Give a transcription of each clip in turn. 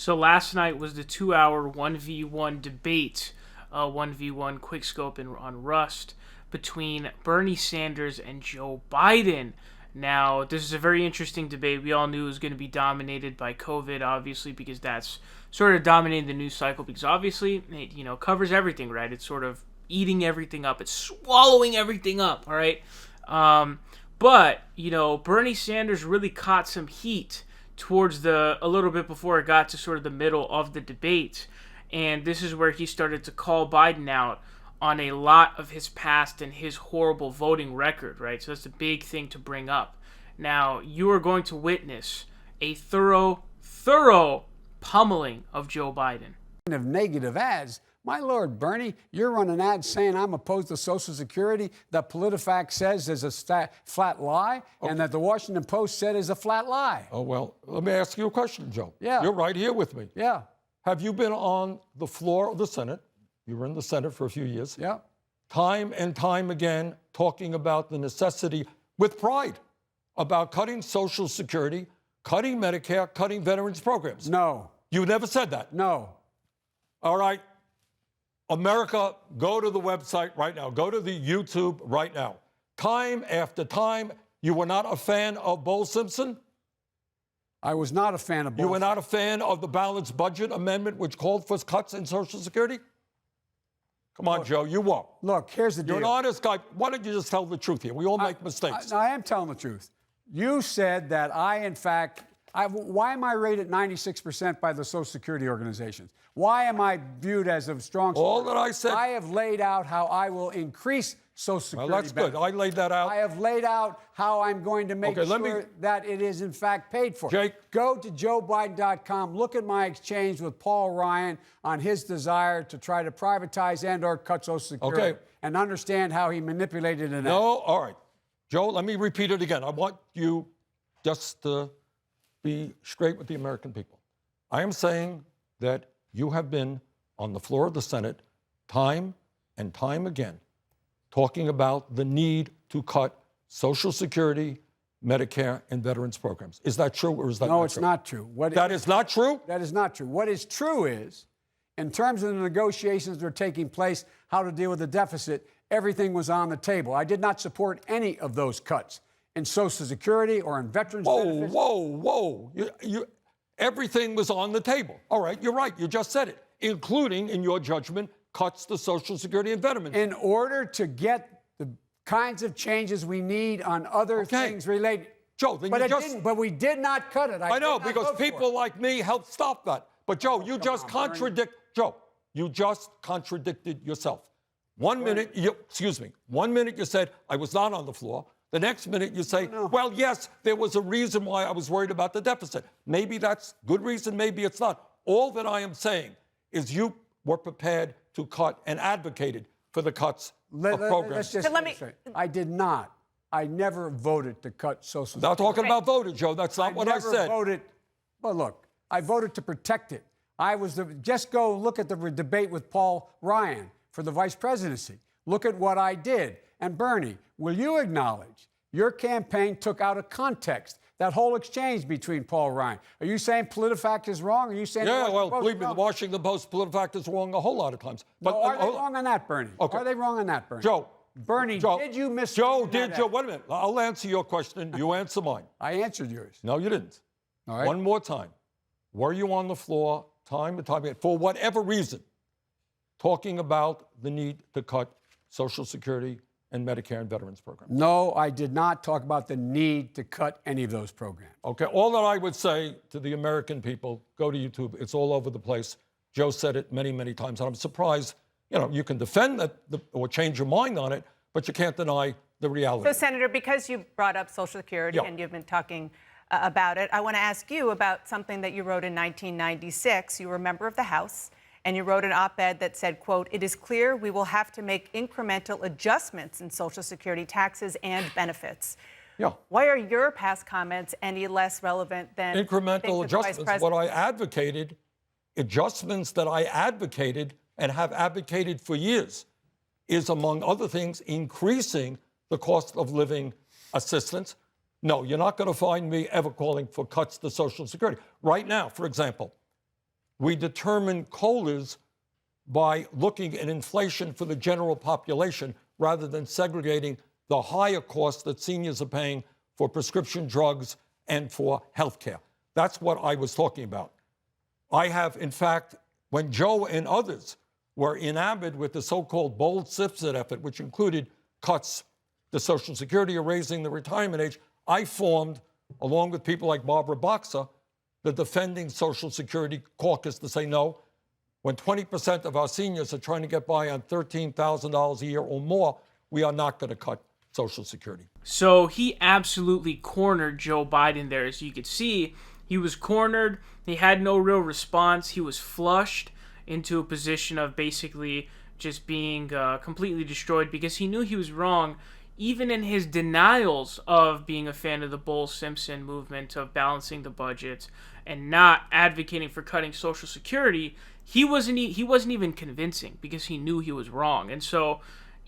So last night was the 2-hour 1v1 debate, 1v1 quickscope on Rust between Bernie Sanders and Joe Biden. Now, this is a very interesting debate. We all knew it was going to be dominated by COVID, obviously, because that's sort of dominating the news cycle, because obviously it, covers everything, right? It's sort of eating everything up. It's swallowing everything up, all right? But, Bernie Sanders really caught some heat towards a little bit before it got to sort of the middle of the debate. And this is where he started to call Biden out on a lot of his past and his horrible voting record, right? So that's a big thing to bring up. Now, you are going to witness a thorough pummeling of Joe Biden. Of negative ads. My Lord, Bernie, you're running ads saying I'm opposed to Social Security, that PolitiFact says is a flat lie, and that the Washington Post said is a flat lie. Oh, well, let me ask you a question, Joe. Yeah. You're right here with me. Yeah. Have you been on the floor of the Senate? You were in the Senate for a few years. Yeah. Time and time again, talking about the necessity, with pride, about cutting Social Security, cutting Medicare, cutting veterans programs. No. You never said that. No. All right. America, go to the website right now. Go to the YouTube right now. Time after time, you were not a fan of Bo Simpson? I was not a fan of Bo. You were not a fan of the balanced budget amendment, which called for cuts in Social Security? Come on, Joe, you won't. Look, here's the deal. You're an honest guy. Why don't you just tell the truth here? We all make mistakes. I am telling the truth. You said that why am I rated 96% by the Social Security organizations? Why am I viewed as a strong supporter? All that I said. I have laid out how I will increase Social Security. Well, that's good. I laid that out. I have laid out how I'm going to make sure that it is in fact paid for. Jake. Go to joebiden.com. Look at my exchange with Paul Ryan on his desire to try to privatize and or cut Social Security. Okay. And understand how he manipulated it. No, all right. Joe, let me repeat it again. I want you just to be straight with the American people. I am saying that you have been on the floor of the Senate time and time again talking about the need to cut Social Security, Medicare, and veterans programs. Is that true or is that not true? No, it's not true. That is not true? That is not true. What is true is, in terms of the negotiations that are taking place, how to deal with the deficit, everything was on the table. I did not support any of those cuts in Social Security or in veterans benefits. Whoa. Everything was on the table. All right, you're right. You just said it, including, in your judgment, cuts to Social Security and veterans. In order to get the kinds of changes we need on other things related. Joe, then but we did not cut it. I know, because people like me helped stop that. But Joe, you just contradicted yourself. One minute you said I was not on the floor. The next minute you say, well, yes, there was a reason why I was worried about the deficit. Maybe that's good reason, maybe it's not. All that I am saying is you were prepared to cut and advocated for the cuts of programs. I did not. I never voted to cut Social Security. Not talking about voted, Joe. That's not what I said. Well, look, I voted to protect it. Just go look at the debate with Paul Ryan for the vice presidency. Look at what I did. And Bernie, will you acknowledge your campaign took out of context that whole exchange between Paul Ryan? Are you saying PolitiFact is wrong? Are you saying believe me, the Washington Post PolitiFact is wrong a whole lot of times. But are they wrong on that, Bernie? Okay. Are they wrong on that, Bernie? Bernie, did you miss? Joe, wait a minute. I'll answer your question. You answer mine. I answered yours. No, you didn't. All right. One more time. Were you on the floor time and time again, for whatever reason, talking about the need to cut Social Security and Medicare and veterans programs? No, I did not talk about the need to cut any of those programs. Okay, all that I would say to the American people, go to YouTube. It's all over the place. Joe said it many, many times, and I'm surprised, you can defend that or change your mind on it, but you can't deny the reality. So, Senator, because you brought up Social Security and you've been talking about it, I want to ask you about something that you wrote in 1996. You were a member of the House. And you wrote an op-ed that said, quote, "It is clear we will have to make incremental adjustments in Social Security taxes and benefits." Yeah. Why are your past comments any less relevant than incremental adjustments? What I advocated, adjustments that I advocated and have advocated for years, is, among other things, increasing the cost of living assistance. No, you're not going to find me ever calling for cuts to Social Security. Right now, for example, we determine COLAs by looking at inflation for the general population rather than segregating the higher costs that seniors are paying for prescription drugs and for health care. That's what I was talking about. I have, in fact, when Joe and others were enamored with the so-called bold citizen effort, which included cuts to Social Security or raising the retirement age, I formed, along with people like Barbara Boxer, the Defending Social Security Caucus to say no. When 20% of our seniors are trying to get by on $13,000 a year or more, we are not going to cut Social Security. So he absolutely cornered Joe Biden there. As you could see, he was cornered. He had no real response. He was flushed into a position of basically just being completely destroyed because he knew he was wrong. Even in his denials of being a fan of the Bowles-Simpson movement of balancing the budget and not advocating for cutting Social Security, he wasn't even convincing because he knew he was wrong. And so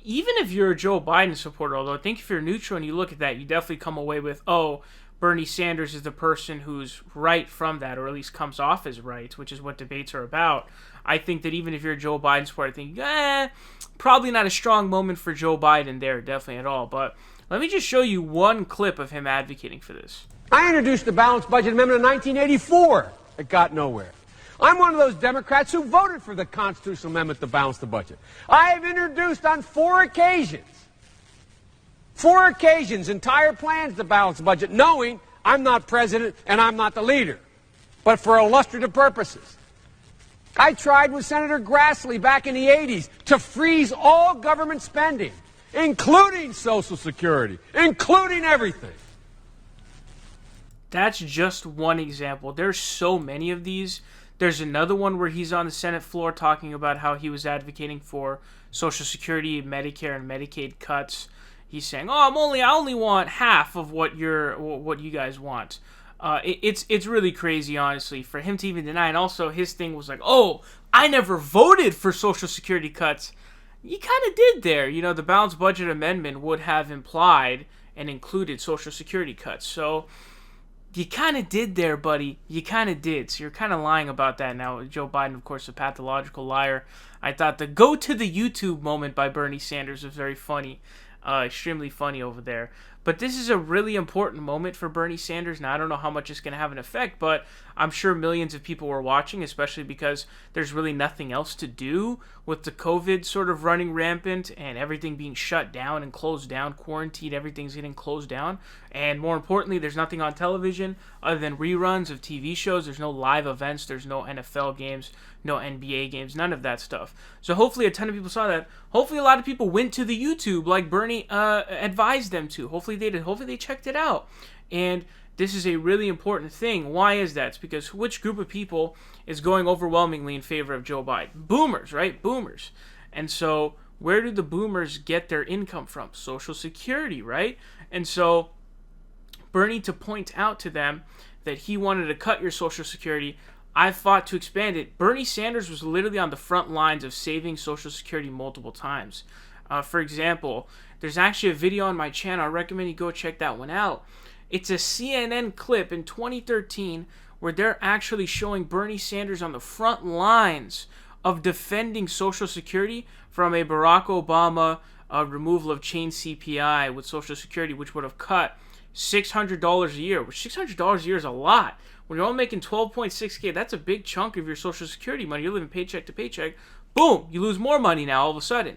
even if you're a Joe Biden supporter, although I think if you're neutral and you look at that, you definitely come away with, oh, Bernie Sanders is the person who's right from that, or at least comes off as right, which is what debates are about. I think that even if you're a Joe Biden supporter, I think, probably not a strong moment for Joe Biden there, definitely at all. But let me just show you one clip of him advocating for this. I introduced the balanced budget amendment in 1984. It got nowhere. I'm one of those Democrats who voted for the constitutional amendment to balance the budget. I have introduced on 4 occasions, entire plans to balance the budget, knowing I'm not president and I'm not the leader, but for illustrative purposes. I tried with Senator Grassley back in the 80s to freeze all government spending, including Social Security, including everything. That's just one example. There's so many of these. There's another one where he's on the Senate floor talking about how he was advocating for Social Security, Medicare, and Medicaid cuts. He's saying, "Oh, I only want half of what you guys want." It's really crazy, honestly, for him to even deny. And also, his thing was like, "Oh, I never voted for Social Security cuts." You kind of did there. You know, the balanced budget amendment would have implied and included Social Security cuts. So you kind of did there, buddy. You kind of did. So you're kind of lying about that now. Joe Biden, of course, a pathological liar. I thought the go to the YouTube moment by Bernie Sanders was very funny. Extremely funny over there. But this is a really important moment for Bernie Sanders. Now, I don't know how much it's going to have an effect, but I'm sure millions of people were watching, especially because there's really nothing else to do with the COVID sort of running rampant and everything being shut down and closed down, quarantined, everything's getting closed down. And more importantly, there's nothing on television other than reruns of TV shows. There's no live events. There's no NFL games, no NBA games, none of that stuff. So hopefully a ton of people saw that. Hopefully a lot of people went to the YouTube like Bernie advised them to. Hopefully they did. Hopefully they checked it out. And this is a really important thing. Why is that? It's because which group of people is going overwhelmingly in favor of Joe Biden? Boomers, right? Boomers. And so where do the boomers get their income from? Social Security, right? And so Bernie, to point out to them that he wanted to cut your Social Security, I fought to expand it. Bernie Sanders was literally on the front lines of saving Social Security multiple times. For example, there's actually a video on my channel. I recommend you go check that one out. It's a CNN clip in 2013 where they're actually showing Bernie Sanders on the front lines of defending Social Security from a Barack Obama removal of chain CPI with Social Security, which would have cut $600 a year, which $600 a year is a lot. When you're only making $12.6K, that's a big chunk of your Social Security money. You're living paycheck to paycheck. Boom, you lose more money now all of a sudden.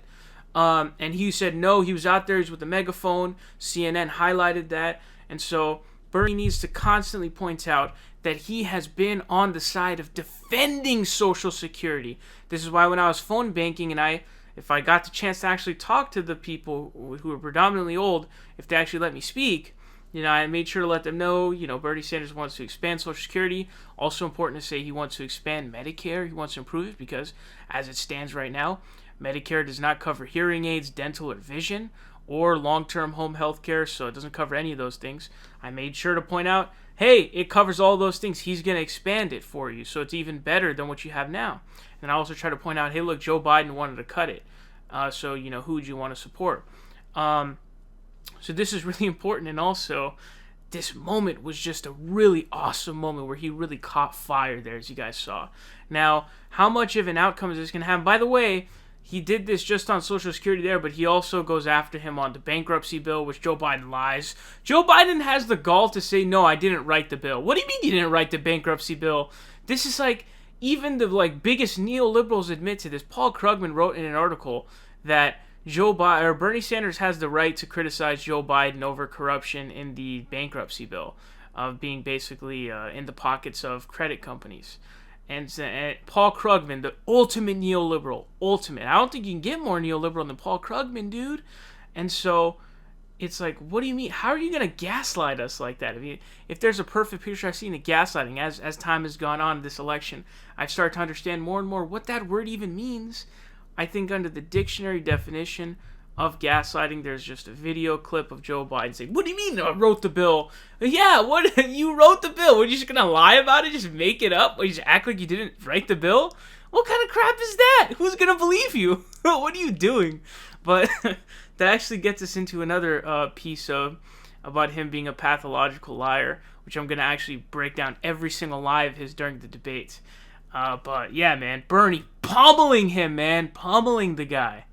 And he said no, he was out there, he's with a megaphone. CNN highlighted that. And so Bernie needs to constantly point out that he has been on the side of defending Social Security. This is why when I was phone banking and if I got the chance to actually talk to the people who are predominantly old, if they actually let me speak, I made sure to let them know, Bernie Sanders wants to expand Social Security. Also important to say he wants to expand Medicare. He wants to improve it because as it stands right now, Medicare does not cover hearing aids, dental, or vision, or long-term home health care, so it doesn't cover any of those things. I made sure to point out, hey, it covers all those things. He's going to expand it for you, so it's even better than what you have now. And I also try to point out, hey, look, Joe Biden wanted to cut it. So, who would you want to support? So this is really important. And also, this moment was just a really awesome moment where he really caught fire there, as you guys saw. Now, how much of an outcome is this going to have? By the way, he did this just on Social Security there, but he also goes after him on the bankruptcy bill, which Joe Biden lies. Joe Biden has the gall to say, no, I didn't write the bill. What do you mean you didn't write the bankruptcy bill? This is like, even the biggest neoliberals admit to this. Paul Krugman wrote in an article that Bernie Sanders has the right to criticize Joe Biden over corruption in the bankruptcy bill, of being basically in the pockets of credit companies. And Paul Krugman, the ultimate neoliberal, I don't think you can get more neoliberal than Paul Krugman, dude. And so it's like, what do you mean? How are you going to gaslight us like that? I mean, if there's a perfect picture I've seen of gaslighting as time has gone on in this election, I've started to understand more and more what that word even means. I think under the dictionary definition of gaslighting, there's just a video clip of Joe Biden saying, what do you mean I wrote the bill? Yeah, what? You wrote the bill. Were you just going to lie about it? Just make it up? Or you just act like you didn't write the bill? What kind of crap is that? Who's going to believe you? What are you doing? But that actually gets us into another piece about him being a pathological liar, which I'm going to actually break down every single lie of his during the debate. But yeah, man, Bernie pummeling him, man. Pummeling the guy.